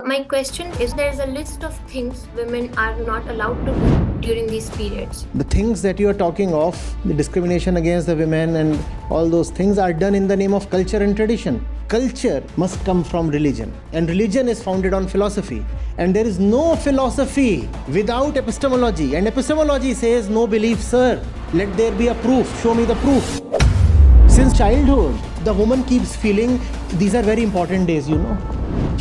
My question is, there is a list of things women are not allowed to do during these periods. The things that you are talking of, the discrimination against the women and all those things are done in the name of culture and tradition. Culture must come from religion, and religion is founded on philosophy. And there is no philosophy without epistemology. And epistemology says, no belief, sir. Let there be a proof. Show me the proof. Since childhood, the woman keeps feeling these are very important days,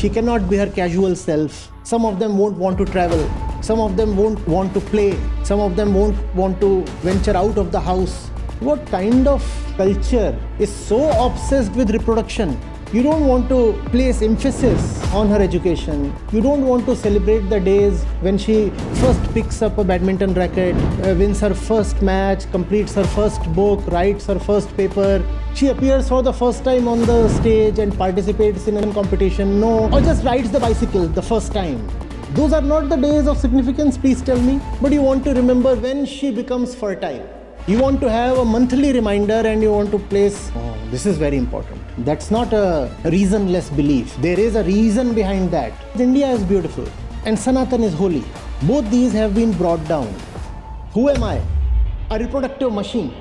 She cannot be her casual self. Some of them won't want to travel. Some of them won't want to play. Some of them won't want to venture out of the house. What kind of culture is so obsessed with reproduction? You don't want to place emphasis on her education. You don't want to celebrate the days when she first picks up a badminton racket, wins her first match, completes her first book, writes her first paper. She appears for the first time on the stage and participates in a competition. No, or just rides the bicycle the first time. Those are not the days of significance, please tell me. But you want to remember when she becomes fertile. You want to have a monthly reminder and you want to place, this is very important. That's not a reasonless belief. There is a reason behind that. India is beautiful and Sanatan is holy. Both these have been brought down. Who am I? A reproductive machine.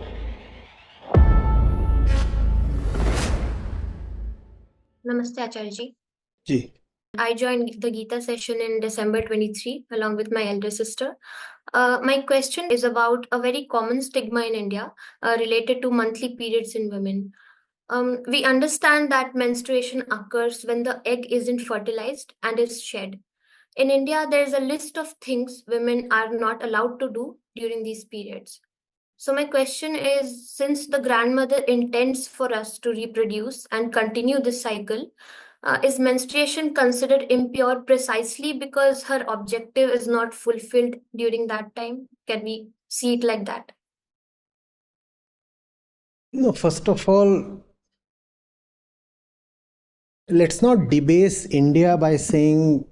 Namaste, Acharya ji. Ji. I joined the Gita session in December 23 along with my elder sister. My question is about a very common stigma in India related to monthly periods in women. We understand that menstruation occurs when the egg isn't fertilized and is shed. In India, there is a list of things women are not allowed to do during these periods. So my question is, since the grandmother intends for us to reproduce and continue this cycle, is menstruation considered impure precisely because her objective is not fulfilled during that time? Can we see it like that? No, first of all, let's not debase India by saying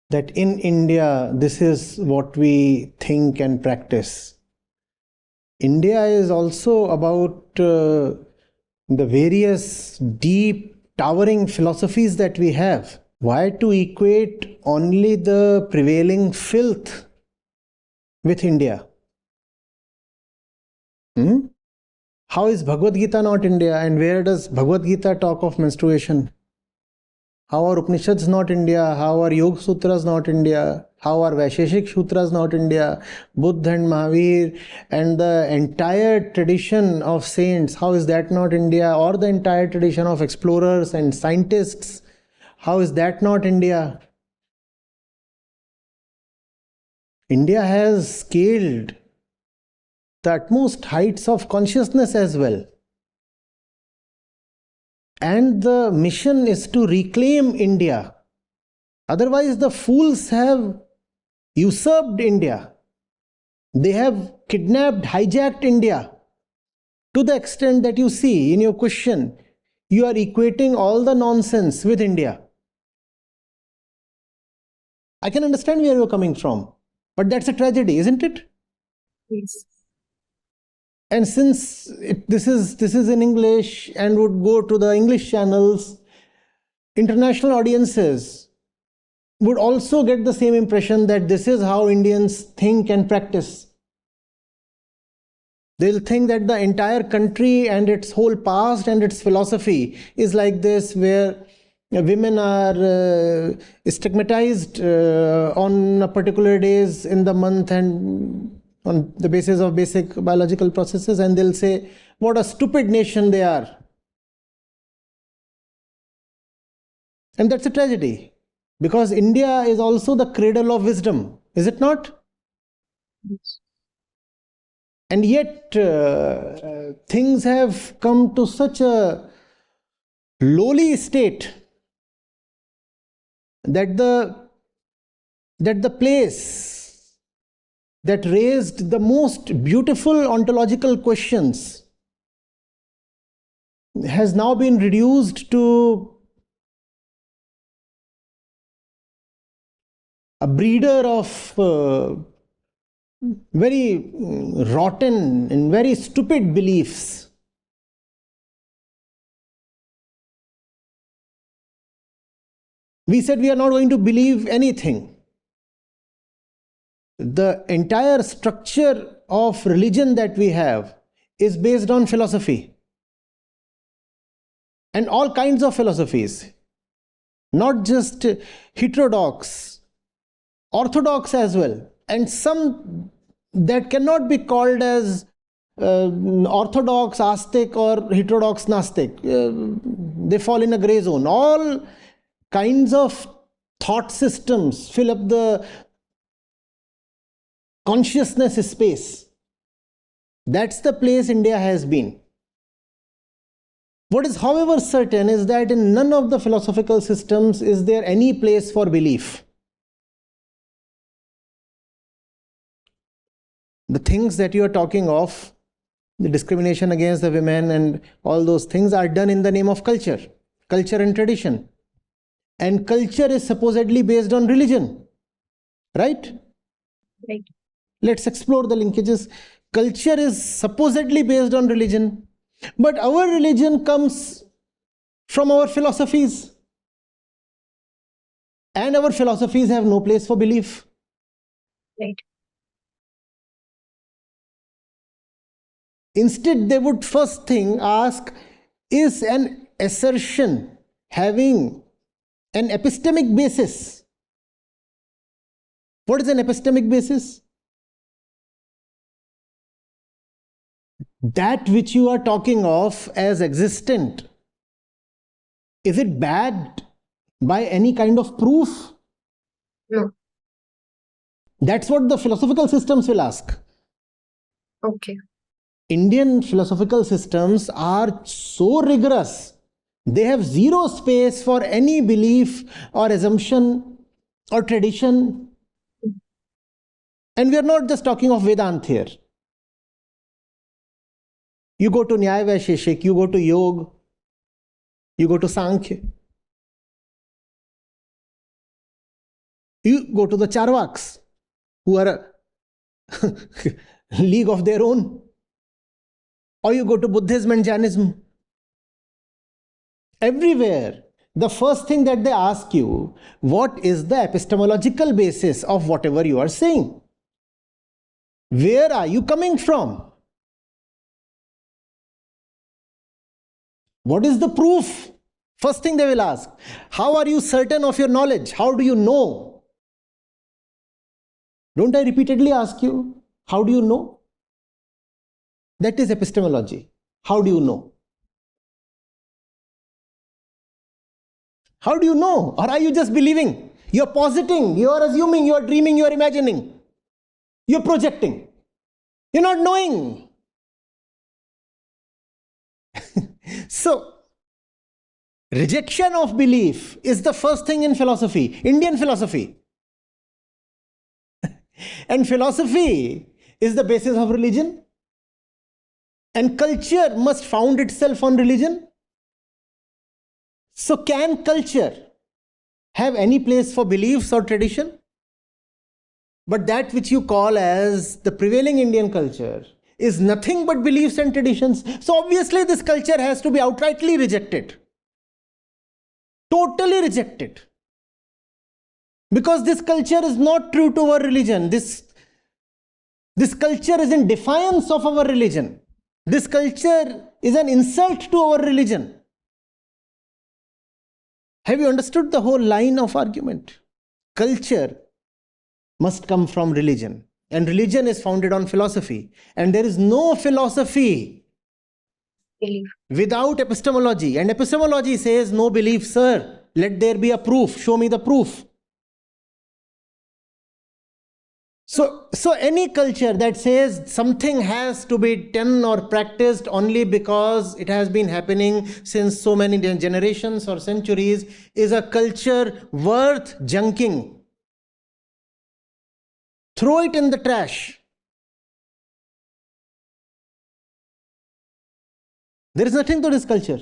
that in India, this is what we think and practice. India is also about the various deep, towering philosophies that we have. Why to equate only the prevailing filth with India? How is Bhagavad Gita not India? And where does Bhagavad Gita talk of menstruation? How are Upanishads not India? How are Yoga Sutras not India? How are Vaisheshik Sutras not India? Buddha and Mahavir and the entire tradition of saints, how is that not India? Or the entire tradition of explorers and scientists, how is that not India? India has scaled the utmost heights of consciousness as well. And the mission is to reclaim India. Otherwise, the fools have usurped India. They have kidnapped, hijacked India to the extent that you see in your question, you are equating all the nonsense with India. I can understand where you're coming from, but that's a tragedy, isn't it? Yes. And since this is in English and would go to the English channels, international audiences would also get the same impression that this is how Indians think and practice. They'll think that the entire country and its whole past and its philosophy is like this, where women are stigmatized on particular days in the month and on the basis of basic biological processes, and they'll say, what a stupid nation they are. And that's a tragedy, because India is also the cradle of wisdom, is it not? Yes. And yet things have come to such a lowly state that the place that raised the most beautiful ontological questions has now been reduced to a breeder of very rotten and very stupid beliefs. We said we are not going to believe anything. The entire structure of religion that we have is based on philosophy. And all kinds of philosophies. Not just heterodox, orthodox as well. And some that cannot be called as orthodox astic or heterodox Gnostic. They fall in a gray zone. All kinds of thought systems fill up the consciousness space. That's the place India has been. What is, however, certain is that in none of the philosophical systems is there any place for belief. The things that you are talking of, the discrimination against the women and all those things, are done in the name of culture and tradition. And culture is supposedly based on religion, right? Right. Let's explore the linkages. Culture is supposedly based on religion, but our religion comes from our philosophies. And our philosophies have no place for belief. Right. Instead, they would first thing ask, is an assertion having an epistemic basis? What is an epistemic basis? That which you are talking of as existent, is it backed by any kind of proof? No. That's what the philosophical systems will ask. Okay. Indian philosophical systems are so rigorous. They have zero space for any belief or assumption or tradition. And we are not just talking of Vedanta here. You go to Nyaya Vaisheshik, you go to Yoga, you go to Sankhya, you go to the Charvaks, who are a league of their own, or you go to Buddhism and Jainism. Everywhere, the first thing that they ask you, what is the epistemological basis of whatever you are saying? Where are you coming from? What is the proof? First thing they will ask. How are you certain of your knowledge? How do you know? Don't I repeatedly ask you, how do you know? That is epistemology. How do you know? How do you know? Or are you just believing? You're positing, you're assuming, you're dreaming, you're imagining. You're projecting. You're not knowing. So, rejection of belief is the first thing in philosophy, Indian philosophy. And philosophy is the basis of religion. And culture must found itself on religion. So, can culture have any place for beliefs or tradition? But that which you call as the prevailing Indian culture is nothing but beliefs and traditions. So obviously this culture has to be outrightly rejected. Totally rejected. Because this culture is not true to our religion. This culture is in defiance of our religion. This culture is an insult to our religion. Have you understood the whole line of argument? Culture must come from religion. And religion is founded on philosophy. And there is no philosophy Belief. without epistemology. And epistemology says, no belief, sir. Let there be a proof. Show me the proof. So any culture that says something has to be done or practiced only because it has been happening since so many generations or centuries is a culture worth junking. Throw it in the trash. There is nothing to this culture.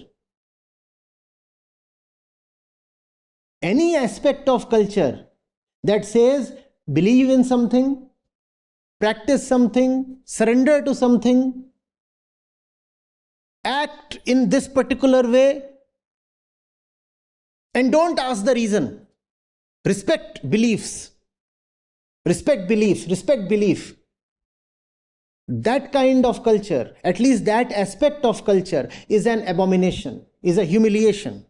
Any aspect of culture that says believe in something, practice something, surrender to something, act in this particular way, and don't ask the reason. Respect beliefs. Respect beliefs. Respect belief. That kind of culture, at least that aspect of culture, is an abomination, is a humiliation,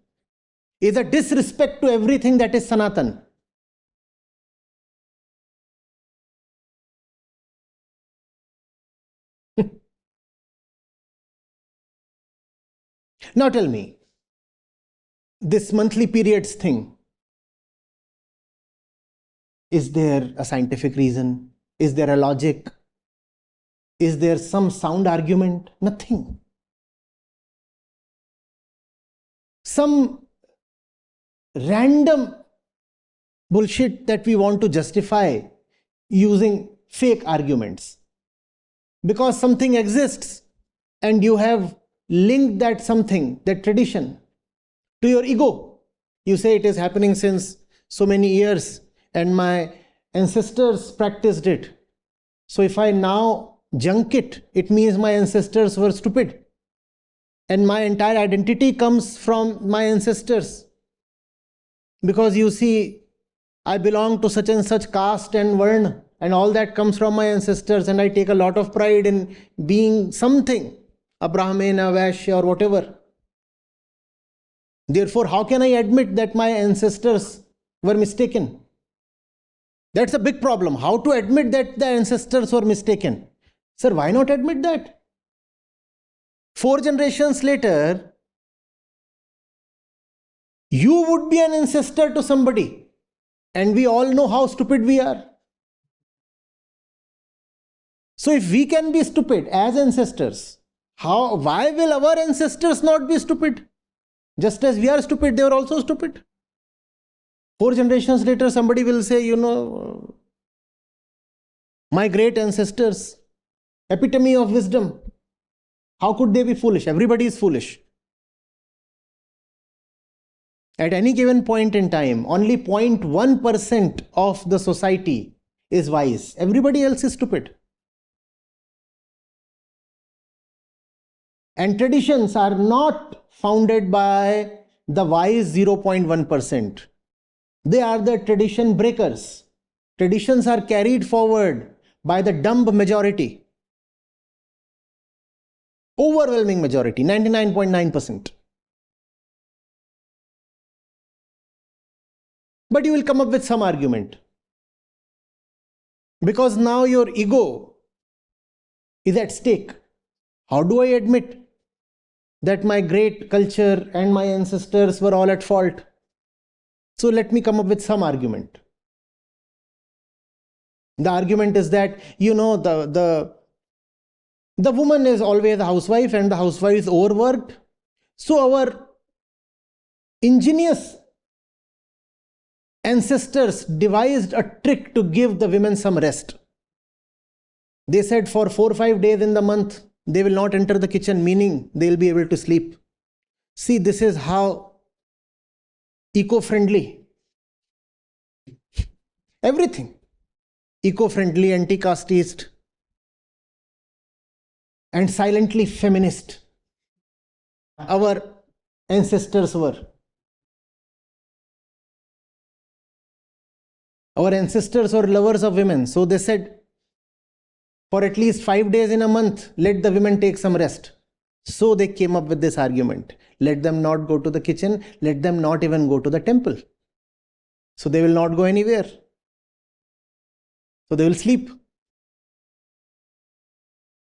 is a disrespect to everything that is Sanatan. Now tell me, this monthly periods thing, is there a scientific reason? Is there a logic? Is there some sound argument? Nothing. Some random bullshit that we want to justify using fake arguments. Because something exists and you have linked that something, that tradition, to your ego. You say it is happening since so many years and my ancestors practiced it. So if I now junk it, it means my ancestors were stupid. And my entire identity comes from my ancestors. Because you see, I belong to such and such caste and varna, and all that comes from my ancestors, and I take a lot of pride in being something, a Brahmin, a Vaishya, or whatever. Therefore, how can I admit that my ancestors were mistaken? That's a big problem. How to admit that the ancestors were mistaken? Sir, why not admit that? 4 generations later, you would be an ancestor to somebody, and we all know how stupid we are. So if we can be stupid as ancestors, why will our ancestors not be stupid? Just as we are stupid, they were also stupid. 4 generations later, somebody will say, my great ancestors, epitome of wisdom. How could they be foolish? Everybody is foolish. At any given point in time, only 0.1% of the society is wise. Everybody else is stupid. And traditions are not founded by the wise 0.1%. They are the tradition breakers. Traditions are carried forward by the dumb majority. Overwhelming majority, 99.9%. But you will come up with some argument. Because now your ego is at stake. How do I admit that my great culture and my ancestors were all at fault? So let me come up with some argument. The argument is that, the woman is always a housewife and the housewife is overworked. So our ingenious ancestors devised a trick to give the women some rest. They said for 4 or 5 days in the month, they will not enter the kitchen, meaning they will be able to sleep. See, this is how eco-friendly. Everything. Eco-friendly, anti-casteist, and silently feminist our ancestors were. Our ancestors were lovers of women. So they said, for at least 5 days in a month, let the women take some rest. So they came up with this argument. Let them not go to the kitchen. Let them not even go to the temple. So they will not go anywhere. So they will sleep.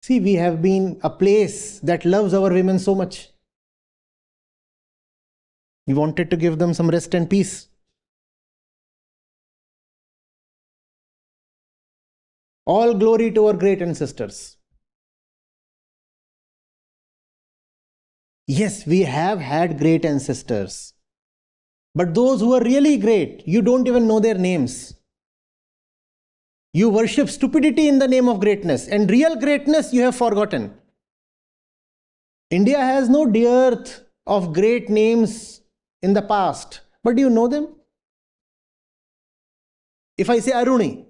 See, we have been a place that loves our women so much. We wanted to give them some rest and peace. All glory to our great ancestors. Yes, we have had great ancestors. But those who are really great, you don't even know their names. You worship stupidity in the name of greatness, and real greatness you have forgotten. India has no dearth of great names in the past, but do you know them? If I say Aruni,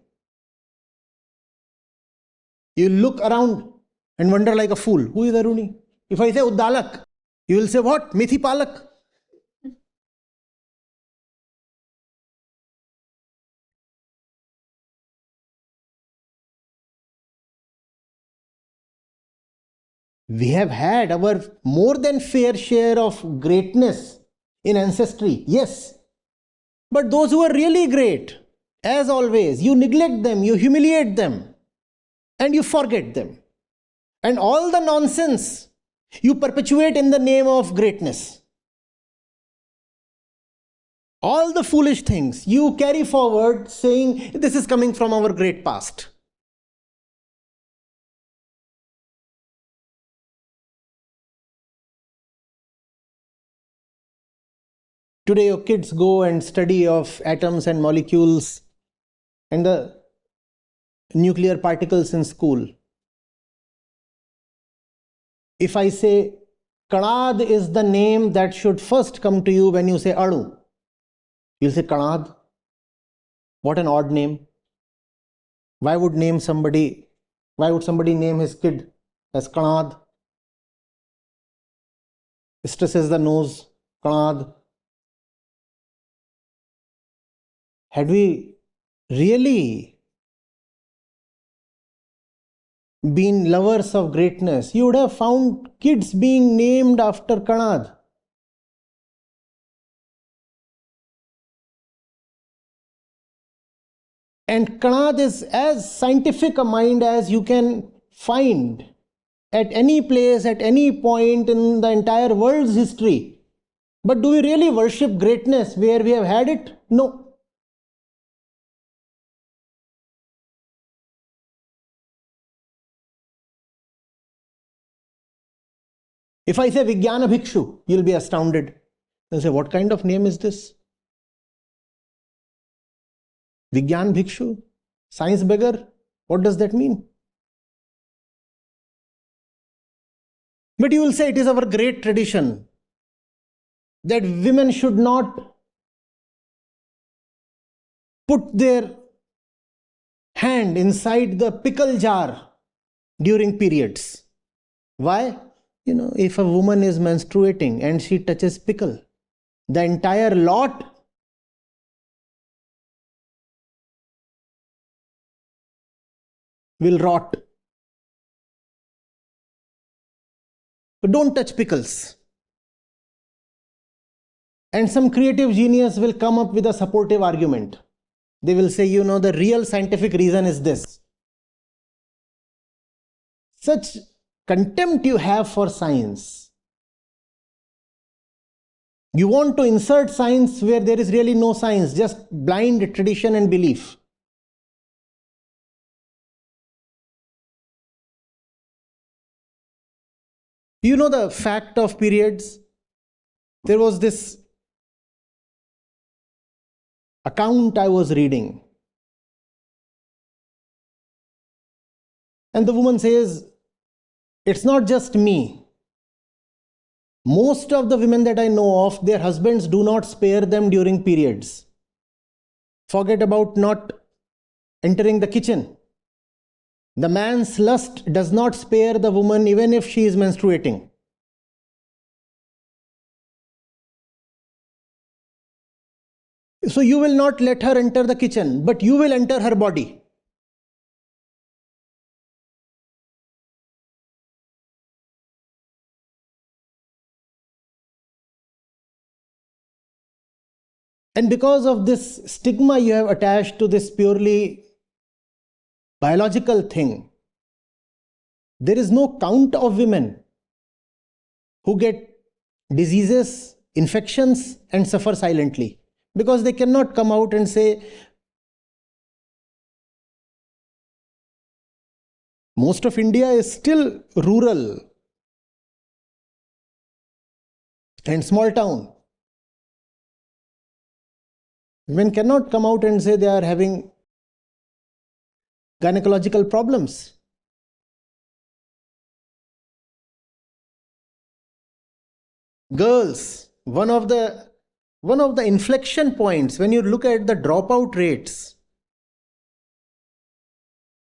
you look around and wonder like a fool, who is Aruni? If I say Uddalak, you will say what? Methi Palak. We have had our more than fair share of greatness in ancestry, yes. But those who are really great, as always, you neglect them, you humiliate them, and you forget them. And all the nonsense you perpetuate in the name of greatness. All the foolish things you carry forward saying this is coming from our great past. Today your kids go and study of atoms and molecules and the nuclear particles in school. If I say Kanad is the name that should first come to you when you say Anu, you'll say Kanad. What an odd name. Why would somebody name his kid as Kanad? Stresses the nose, Kanad. Had we really been lovers of greatness, you would have found kids being named after Kanad. And Kanad is as scientific a mind as you can find at any place, at any point in the entire world's history. But do we really worship greatness where we have had it? No. If I say Vijnana Bhikshu, you'll be astounded. You'll say, what kind of name is this? Vijnan Bhikshu? Science beggar? What does that mean? But you will say it is our great tradition that women should not put their hand inside the pickle jar during periods. Why? If a woman is menstruating and she touches pickle, the entire lot will rot. But don't touch pickles. And some creative genius will come up with a supportive argument. They will say, the real scientific reason is this. Such contempt you have for science. You want to insert science where there is really no science, just blind tradition and belief. You know the fact of periods? There was this account I was reading. And the woman says, it's not just me. Most of the women that I know of, their husbands do not spare them during periods. Forget about not entering the kitchen. The man's lust does not spare the woman even if she is menstruating. So you will not let her enter the kitchen, but you will enter her body. And because of this stigma you have attached to this purely biological thing, there is no count of women who get diseases, infections, and suffer silently because they cannot come out and say, most of India is still rural and small town. Women cannot come out and say they are having gynecological problems. Girls, one of the inflection points when you look at the dropout rates,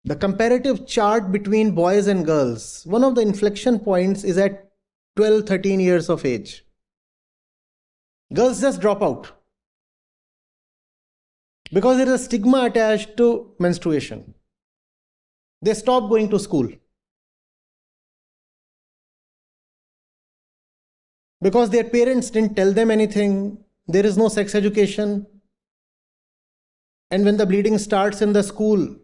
the comparative chart between boys and girls, one of the inflection points is at 12, 13 years of age. Girls just drop out because there is a stigma attached to menstruation. They stop going to school. because their parents didn't tell them anything. There is no sex education. And when the bleeding starts in the school,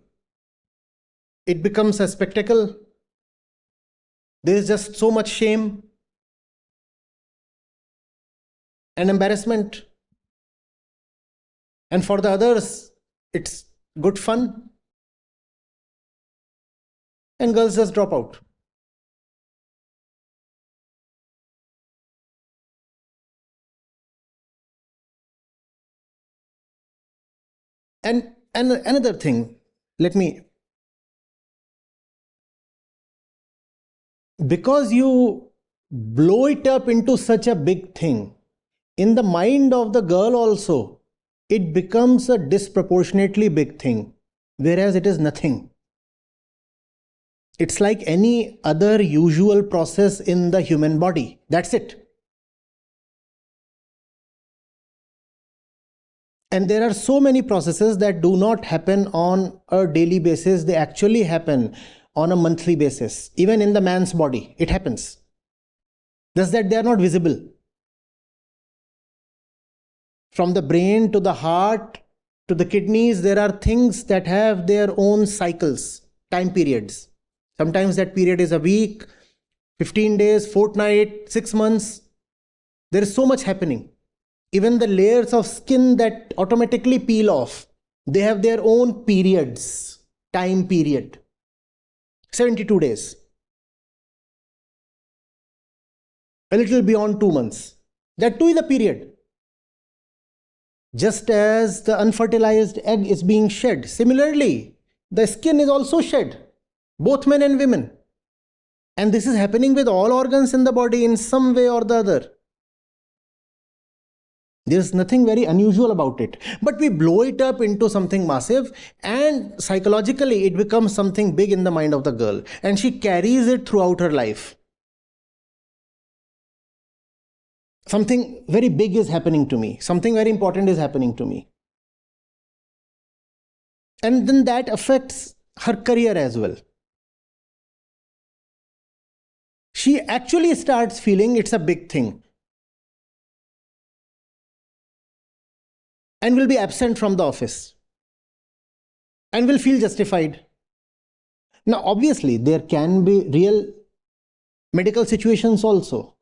it becomes a spectacle. There is just so much shame and embarrassment. And for the others, it's good fun. And girls just drop out. And another thing, because you blow it up into such a big thing, in the mind of the girl also, it becomes a disproportionately big thing, whereas it is nothing. It's like any other usual process in the human body. That's it. And there are so many processes that do not happen on a daily basis. They actually happen on a monthly basis. Even in the man's body, it happens. Just that they are not visible. From the brain to the heart to the kidneys, there are things that have their own cycles, time periods. Sometimes that period is a week, 15 days, fortnight, 6 months. There is so much happening. Even the layers of skin that automatically peel off, they have their own periods, time period. 72 days. A little beyond 2 months. That too is a period. Just as the unfertilized egg is being shed, similarly, the skin is also shed, both men and women. And this is happening with all organs in the body in some way or the other. There's nothing very unusual about it. But we blow it up into something massive, and psychologically it becomes something big in the mind of the girl. And she carries it throughout her life. Something very big is happening to me. Something very important is happening to me. And then that affects her career as well. She actually starts feeling it's a big thing. And will be absent from the office. And will feel justified. Now, obviously, there can be real medical situations also.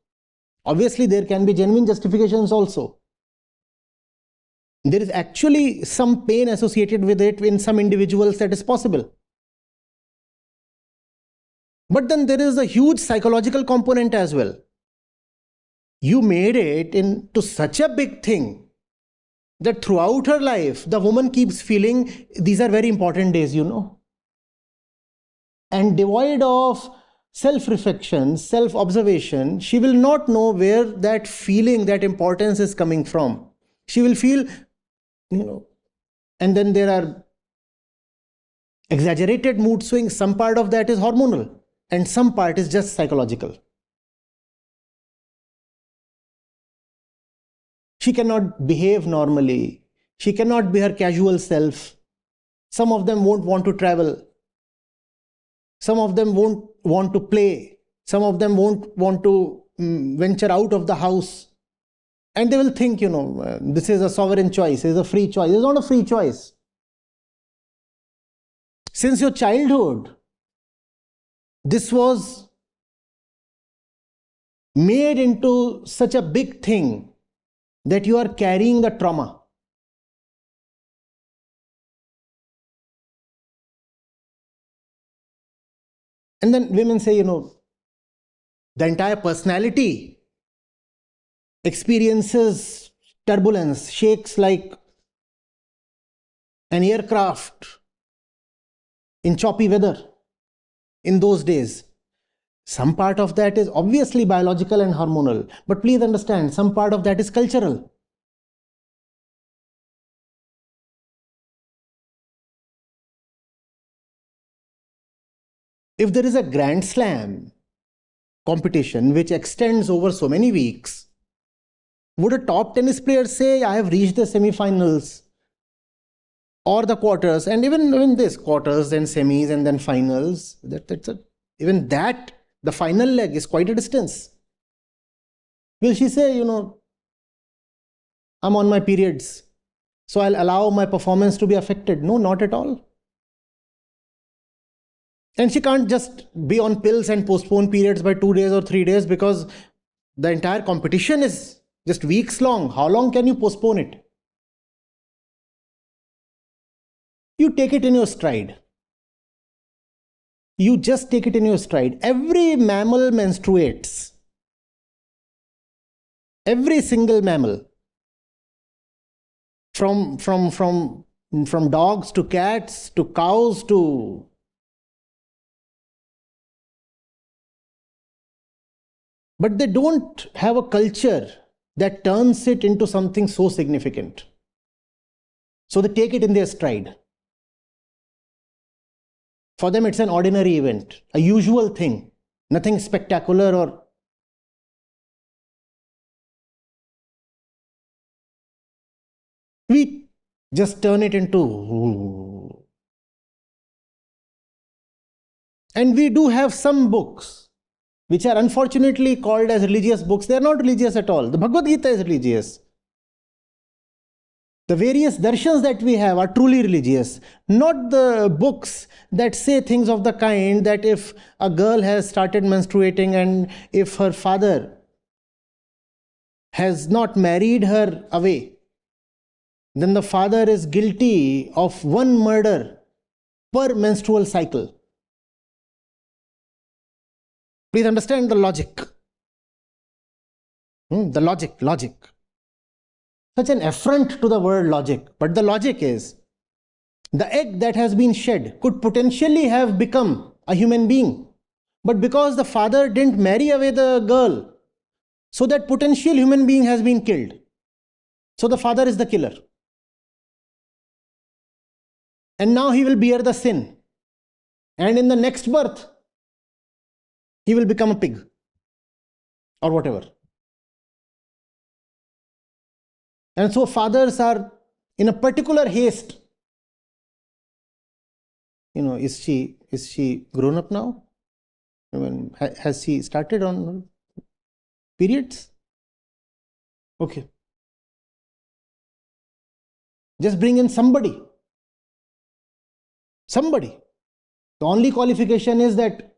Obviously, there can be genuine justifications also. There is actually some pain associated with it in some individuals that is possible. But then there is a huge psychological component as well. You made it into such a big thing that throughout her life, the woman keeps feeling these are very important days, And devoid of self-reflection, self-observation, she will not know where that feeling, that importance is coming from. She will feel, and then there are exaggerated mood swings. Some part of that is hormonal and some part is just psychological. She cannot behave normally. She cannot be her casual self. Some of them won't want to travel. Some of them won't want to play. Some of them won't want to venture out of the house. And they will think, this is a sovereign choice, it's a free choice. It's not a free choice. Since your childhood, this was made into such a big thing that you are carrying the trauma. And then women say, the entire personality experiences turbulence, shakes like an aircraft in choppy weather in those days. Some part of that is obviously biological and hormonal, but please understand, some part of that is cultural. If there is a Grand Slam competition which extends over so many weeks, would a top tennis player say, I have reached the semi-finals or the quarters, and even this quarters and semis and then finals, the final leg is quite a distance. Will she say, I'm on my periods, so I'll allow my performance to be affected? No, not at all. And she can't just be on pills and postpone periods by 2 days or 3 days, because the entire competition is just weeks long. How long can you postpone it? You take it in your stride. You just take it in your stride. Every mammal menstruates. Every single mammal. From dogs to cats to cows to... But they don't have a culture that turns it into something so significant. So they take it in their stride. For them, it's an ordinary event, a usual thing, nothing spectacular or... We just turn it into... And we do have some books which are unfortunately called as religious books. They are not religious at all. The Bhagavad Gita is religious. The various darshans that we have are truly religious, not the books that say things of the kind that if a girl has started menstruating and if her father has not married her away, then the father is guilty of one murder per menstrual cycle. Please understand the logic. The logic. Such an affront to the word logic. But the logic is, the egg that has been shed could potentially have become a human being. But because the father didn't marry away the girl, so that potential human being has been killed. So the father is the killer. And now he will bear the sin. And in the next birth, he will become a pig or whatever. And so fathers are in a particular haste. Is she grown up now? Has she started on periods? Okay. Just bring in somebody. Somebody. The only qualification is that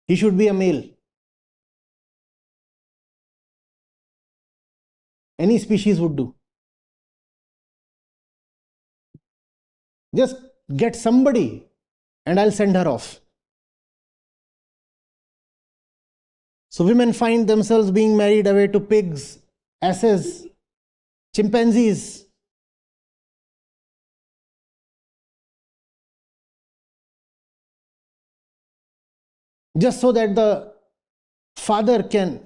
he should be a male. Any species would do. Just get somebody and I'll send her off. So women find themselves being married away to pigs, asses, chimpanzees. Just so that the father can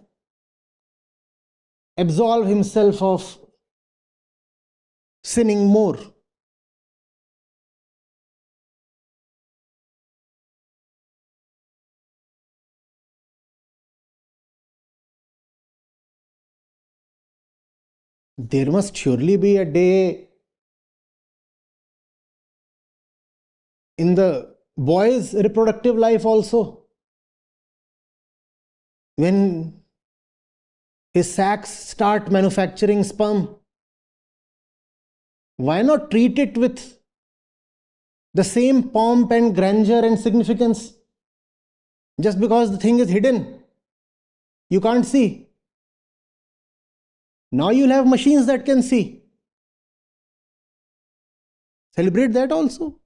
absolve himself of sinning more. There must surely be a day in the boy's reproductive life also, when his sacs start manufacturing sperm. Why not treat it with the same pomp and grandeur and significance? Just because the thing is hidden, you can't see. Now you'll have machines that can see. Celebrate that also.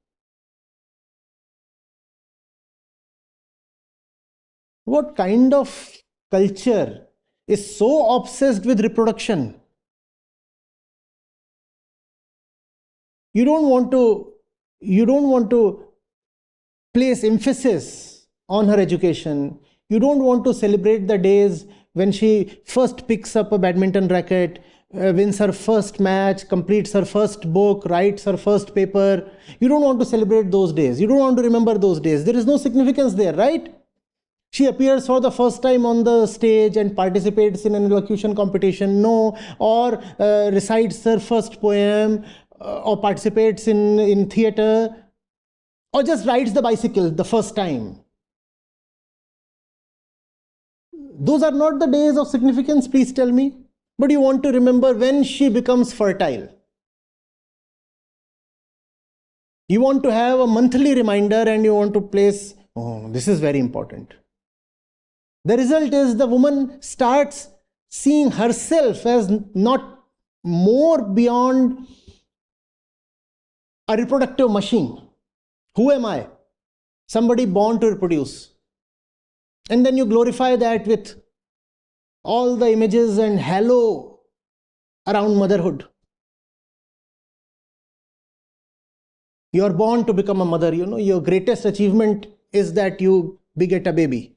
What kind of culture is so obsessed with reproduction? You don't want to place emphasis on her education. You don't want to celebrate the days when she first picks up a badminton racket, wins her first match, completes her first book, writes her first paper. You don't want to celebrate those days. You don't want to remember those days. There is no significance there, right? She appears for the first time on the stage and participates in an elocution competition, no, or recites her first poem, or participates in theatre, or just rides the bicycle the first time. those are not the days of significance, please tell me. But you want to remember when she becomes fertile. You want to have a monthly reminder and you want to place, oh, this is very important. The result is the woman starts seeing herself as not more beyond a reproductive machine. Who am I? Somebody born to reproduce. And then you glorify that with all the images and halo around motherhood. You are born to become a mother, your greatest achievement is that you beget a baby.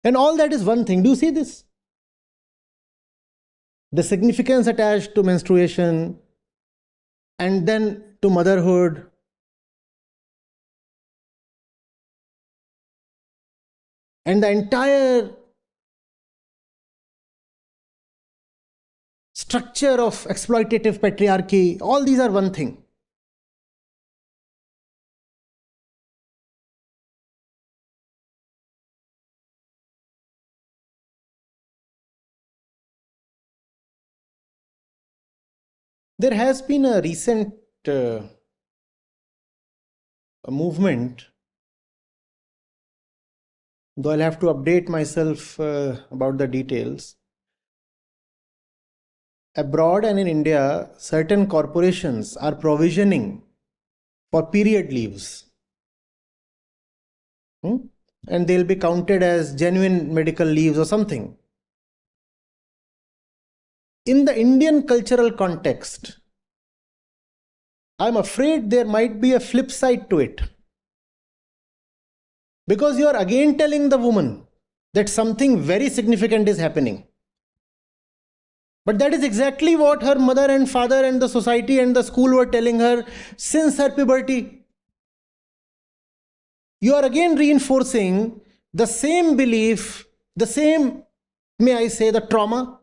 And all that is one thing. Do you see this? The significance attached to menstruation and then to motherhood. And the entire structure of exploitative patriarchy, all these are one thing. There has been a recent movement, though I'll have to update myself about the details. Abroad and in India, certain corporations are provisioning for period leaves. And they'll be counted as genuine medical leaves or something. In the Indian cultural context, I'm afraid there might be a flip side to it. Because you are again telling the woman that something very significant is happening. But that is exactly what her mother and father and the society and the school were telling her since her puberty. You are again reinforcing the same belief, the same, may I say, the trauma.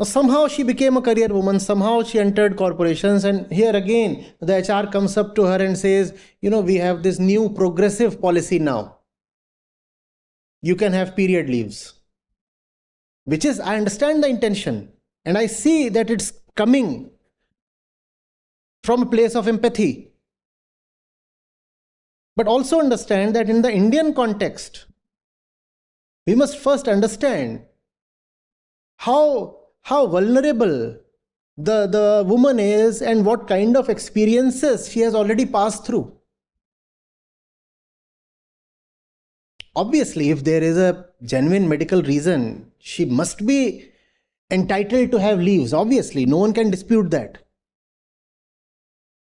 Somehow she became a career woman, somehow she entered corporations, and here again the HR comes up to her and says, we have this new progressive policy now. You can have period leaves. Which is, I understand the intention, and I see that it's coming from a place of empathy. But also understand that in the Indian context, we must first understand how vulnerable the woman is and what kind of experiences she has already passed through. Obviously, if there is a genuine medical reason, she must be entitled to have leaves. Obviously, no one can dispute that.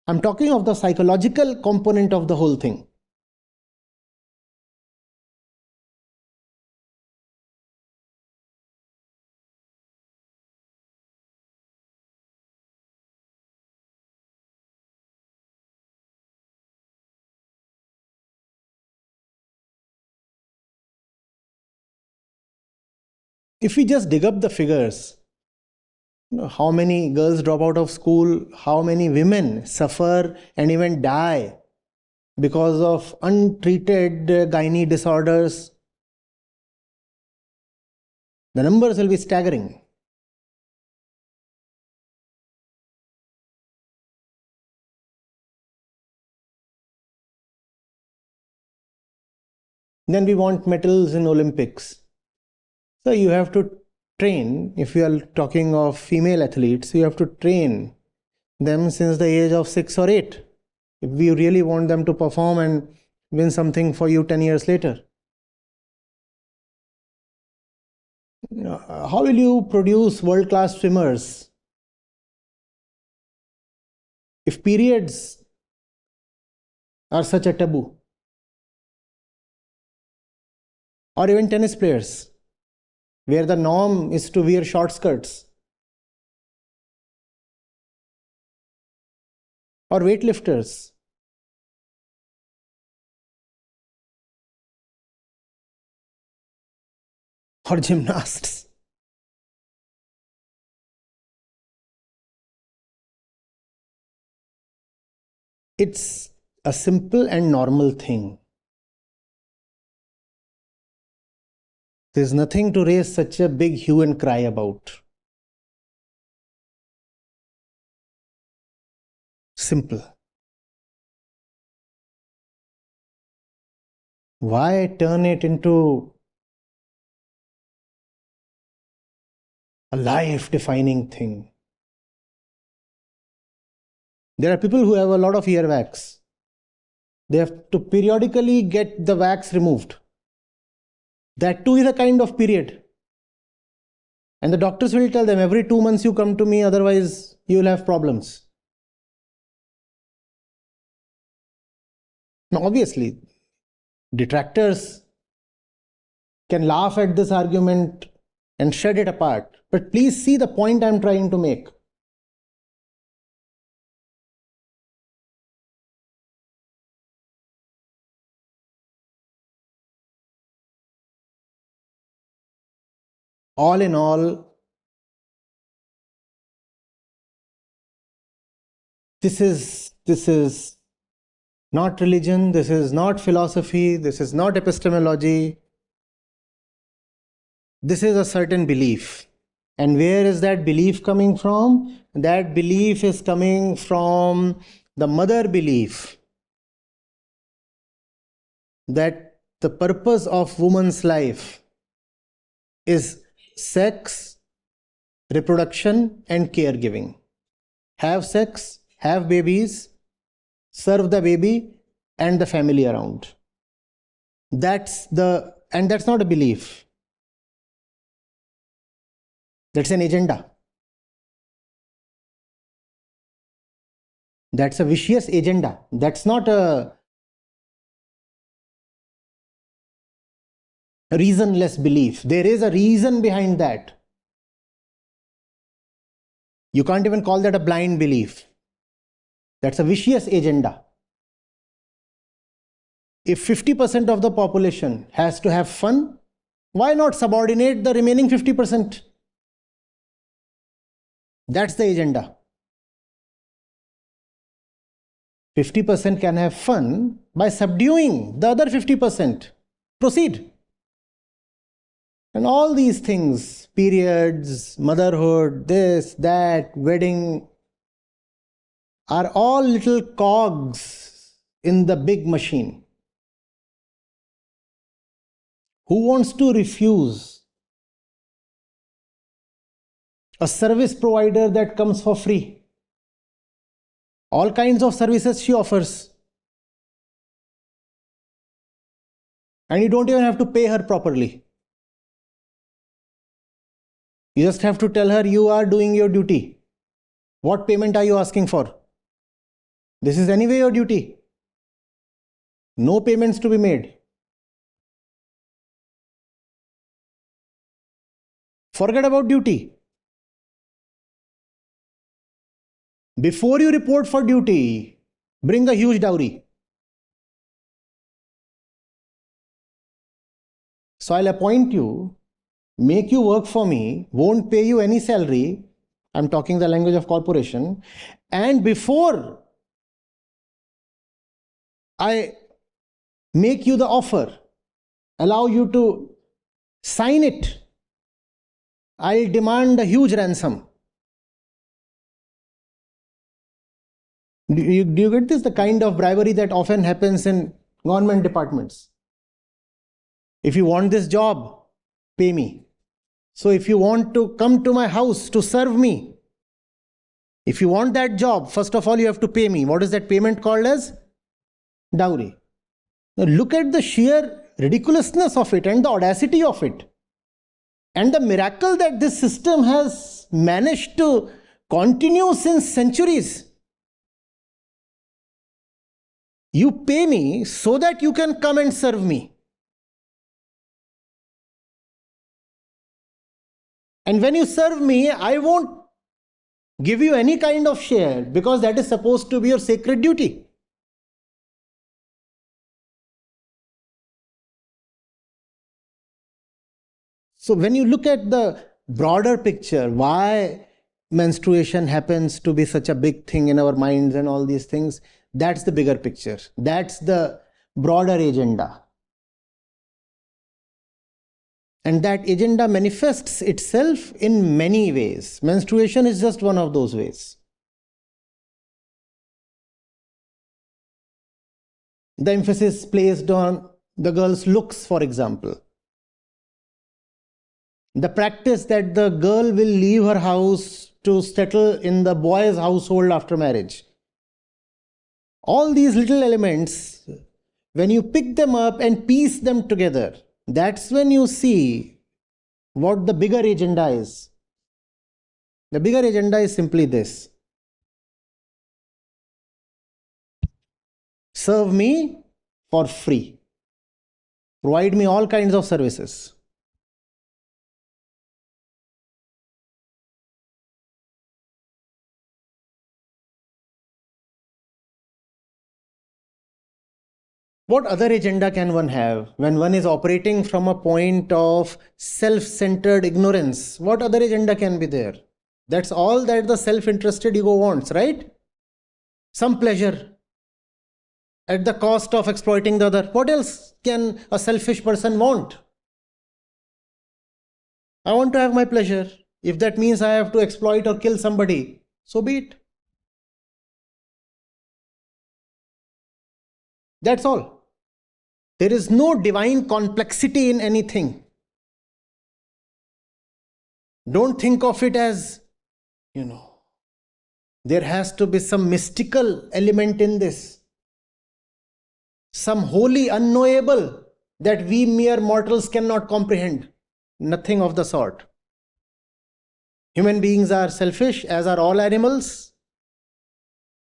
I'm talking of the psychological component of the whole thing. If we just dig up the figures, how many girls drop out of school, how many women suffer and even die because of untreated gynae disorders, the numbers will be staggering. Then we want medals in Olympics. So you have to train, if you are talking of female athletes, you have to train them since the age of 6 or 8. If we really want them to perform and win something for you 10 years later. How will you produce world-class swimmers if periods are such a taboo? Or even tennis players, where the norm is to wear short skirts. Or weightlifters. Or gymnasts. It's a simple and normal thing. There's nothing to raise such a big hue and cry about. Simple. Why turn it into a life-defining thing? There are people who have a lot of earwax. They have to periodically get the wax removed. That too is a kind of period. And the doctors will tell them every 2 months you come to me, otherwise you will have problems. Now, obviously, detractors can laugh at this argument and shed it apart. But please see the point I'm trying to make. All in all, this is not religion, this is not philosophy, this is not epistemology. This is a certain belief. And where is that belief coming from? That belief is coming from the mother belief that the purpose of woman's life is sex, reproduction, and caregiving. Have sex, have babies, serve the baby and the family around. That's not a belief. That's an agenda. That's a vicious agenda. That's not a reasonless belief. There is a reason behind that. You can't even call that a blind belief. That's a vicious agenda. If 50% of the population has to have fun, why not subordinate the remaining 50%? That's the agenda. 50% can have fun by subduing the other 50%. Proceed. And all these things, periods, motherhood, this, that, wedding, are all little cogs in the big machine. Who wants to refuse a service provider that comes for free? All kinds of services she offers. And you don't even have to pay her properly. You just have to tell her you are doing your duty. What payment are you asking for? This is anyway your duty. No payments to be made. Forget about duty. Before you report for duty, bring a huge dowry. So I'll appoint you, make you work for me, won't pay you any salary. I'm talking the language of corporation. And before I make you the offer, allow you to sign it, I'll demand a huge ransom. Do you get this? The kind of bribery that often happens in government departments. If you want this job, pay me. So if you want to come to my house to serve me, if you want that job, first of all, you have to pay me. What is that payment called as? Dowry. Now look at the sheer ridiculousness of it and the audacity of it. And the miracle that this system has managed to continue since centuries. You pay me so that you can come and serve me. And when you serve me, I won't give you any kind of share because that is supposed to be your sacred duty. So when you look at the broader picture, why menstruation happens to be such a big thing in our minds and all these things, That's the bigger picture. That's the broader agenda. And that agenda manifests itself in many ways. Menstruation is just one of those ways. The emphasis placed on the girl's looks, for example. The practice that the girl will leave her house to settle in the boy's household after marriage. All these little elements, when you pick them up and piece them together, that's when you see what the bigger agenda is. The bigger agenda is simply this: serve me for free, provide me all kinds of services. What other agenda can one have when one is operating from a point of self-centered ignorance? What other agenda can be there? That's all that the self-interested ego wants, right? Some pleasure at the cost of exploiting the other. What else can a selfish person want? I want to have my pleasure. If that means I have to exploit or kill somebody, so be it. That's all. There is no divine complexity in anything. Don't think of it as, there has to be some mystical element in this, some wholly unknowable that we mere mortals cannot comprehend. Nothing of the sort. Human beings are selfish, as are all animals.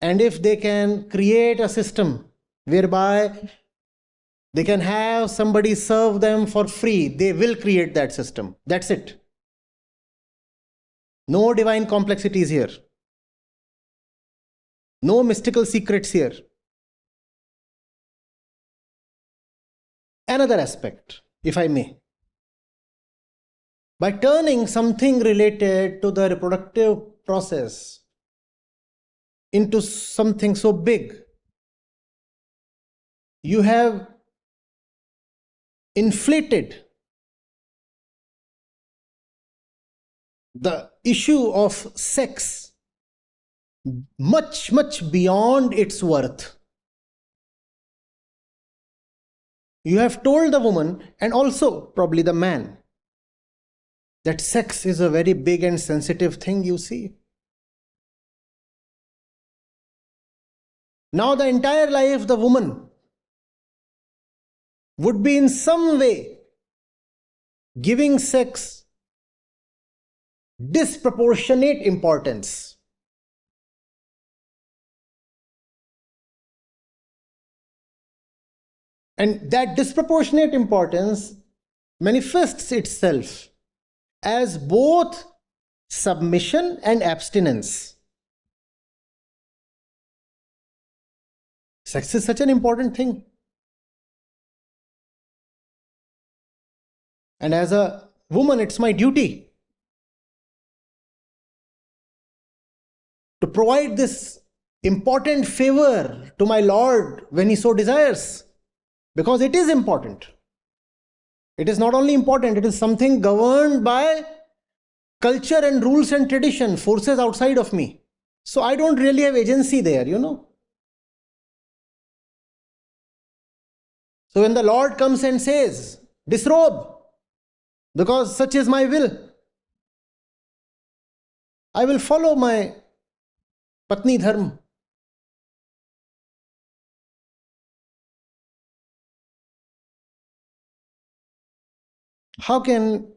And if they can create a system whereby they can have somebody serve them for free, they will create that system. That's it. No divine complexities here. No mystical secrets here. Another aspect, if I may. By turning something related to the reproductive process into something so big, you have inflated the issue of sex much, much beyond its worth. You have told the woman, and also probably the man, that sex is a very big and sensitive thing, you see. Now the entire life the woman would be in some way giving sex disproportionate importance. And that disproportionate importance manifests itself as both submission and abstinence. Sex is such an important thing. And as a woman, it's my duty to provide this important favor to my Lord when he so desires. Because it is important. It is not only important, it is something governed by culture and rules and tradition, forces outside of me. So I don't really have agency there, So when the Lord comes and says, disrobe, because such is my will, I will follow my Patni Dharma. How can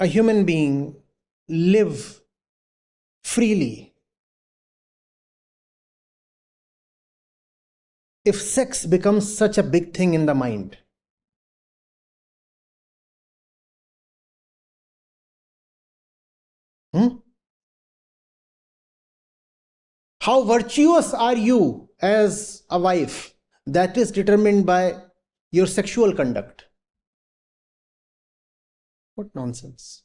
a human being live freely if sex becomes such a big thing in the mind? How virtuous are you as a wife? That is determined by your sexual conduct. What nonsense.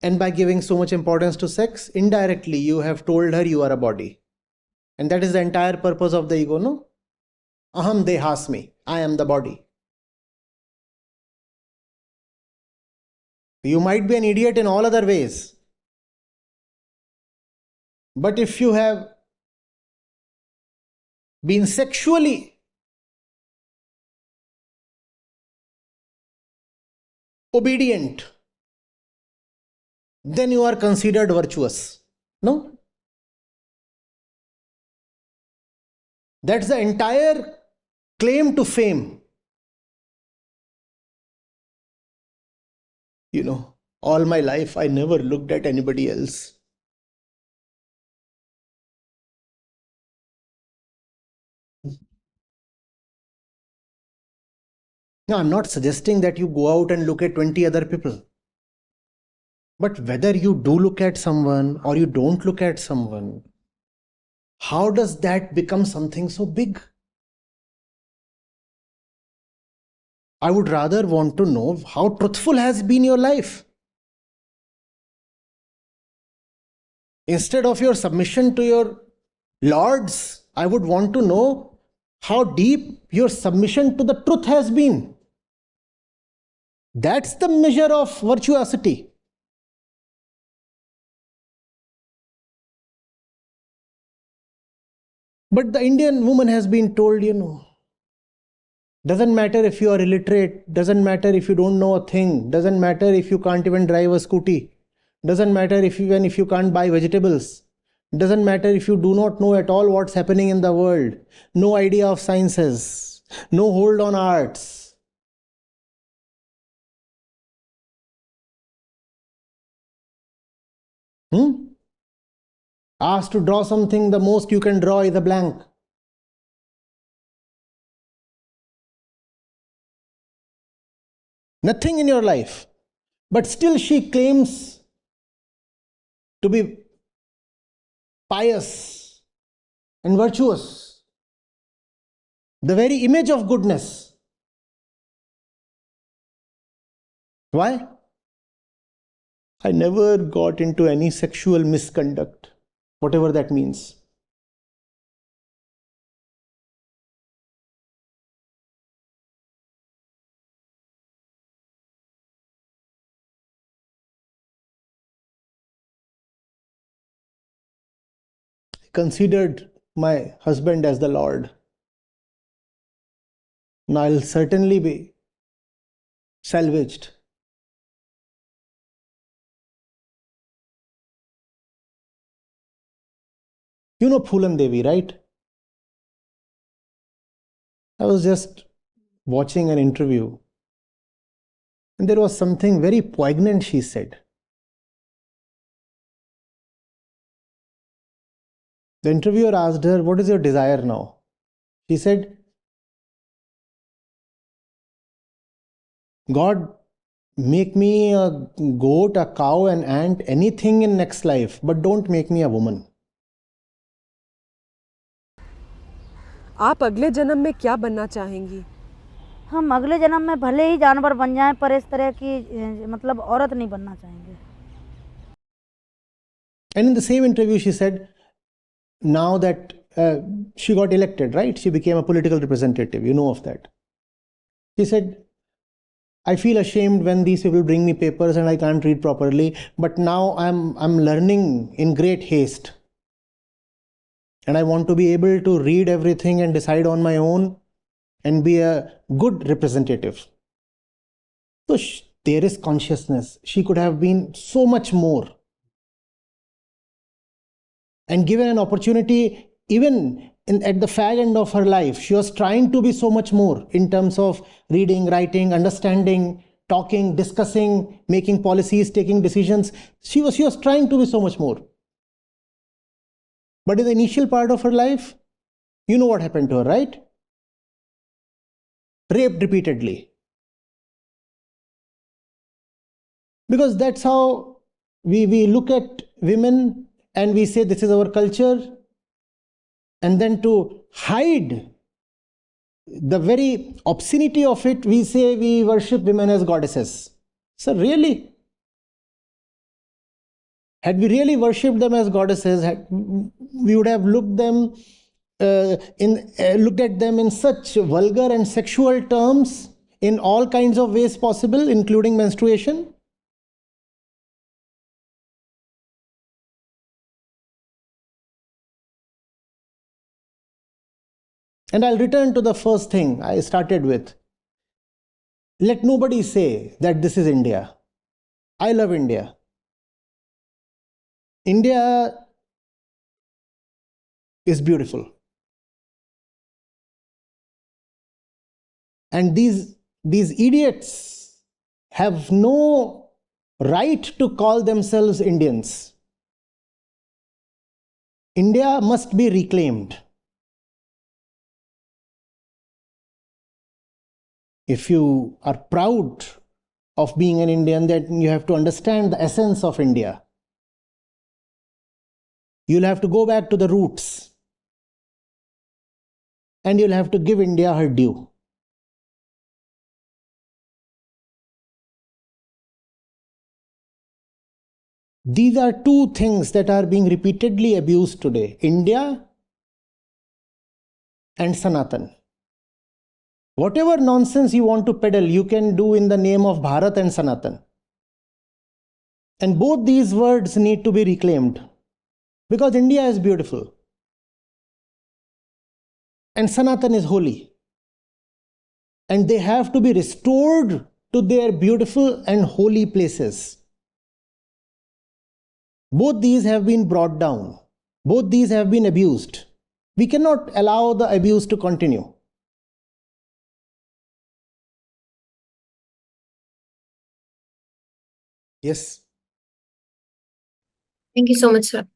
And by giving so much importance to sex, indirectly you have told her you are a body. And that is the entire purpose of the ego, no? Aham dehasmi. I am the body. You might be an idiot in all other ways. But if you have been sexually obedient, then you are considered virtuous. No? That's the entire claim to fame. All my life I never looked at anybody else. Now, I'm not suggesting that you go out and look at 20 other people. But whether you do look at someone or you don't look at someone, how does that become something so big? I would rather want to know how truthful has been your life. Instead of your submission to your lords, I would want to know how deep your submission to the truth has been. That's the measure of virtuosity. But the Indian woman has been told, doesn't matter if you are illiterate, doesn't matter if you don't know a thing, doesn't matter if you can't even drive a scooty, doesn't matter if you can't buy vegetables, doesn't matter if you do not know at all what's happening in the world, no idea of sciences, no hold on arts. Asked to draw something, the most you can draw is a blank. Nothing in your life. But still she claims to be pious and virtuous. The very image of goodness. Why? I never got into any sexual misconduct, whatever that means. Considered my husband as the Lord. Now I'll certainly be salvaged. You know Phulan Devi, right? I was just watching an interview and there was something very poignant she said. The interviewer asked her, "What is your desire now?" She said, "God, make me a goat, a cow, an ant, anything in next life, but don't make me a woman." आप अगले जन्म में क्या बनना चाहेंगी? हम अगले जन्म में भले ही जानवर बन जाएं पर इस तरह की मतलब औरत नहीं बनना चाहेंगे. And in the same interview she said, now that she got elected, right? She became a political representative, you know of that. She said, I feel ashamed when these people bring me papers and I can't read properly, but now I'm learning in great haste. And I want to be able to read everything and decide on my own and be a good representative. So there is consciousness. She could have been so much more. And given an opportunity, even at the fag end of her life, she was trying to be so much more in terms of reading, writing, understanding, talking, discussing, making policies, taking decisions. She was trying to be so much more. But in the initial part of her life, you know what happened to her, right? Raped repeatedly. Because that's how we look at women and we say this is our culture, and then to hide the very obscenity of it, we say we worship women as goddesses. So really, Had we really worshipped them as goddesses, we would have looked at them in such vulgar and sexual terms in all kinds of ways possible, including menstruation. And I'll return to the first thing I started with. Let nobody say that this is India. I love India. India is beautiful. And these idiots have no right to call themselves Indians. India must be reclaimed. If you are proud of being an Indian, then you have to understand the essence of India. You'll have to go back to the roots. And you'll have to give India her due. These are two things that are being repeatedly abused today: India and Sanatan. Whatever nonsense you want to peddle, you can do in the name of Bharat and Sanatan. And both these words need to be reclaimed, because India is beautiful and Sanatan is holy. And they have to be restored to their beautiful and holy places. Both these have been brought down. Both these have been abused. We cannot allow the abuse to continue. Yes. Thank you so much, sir.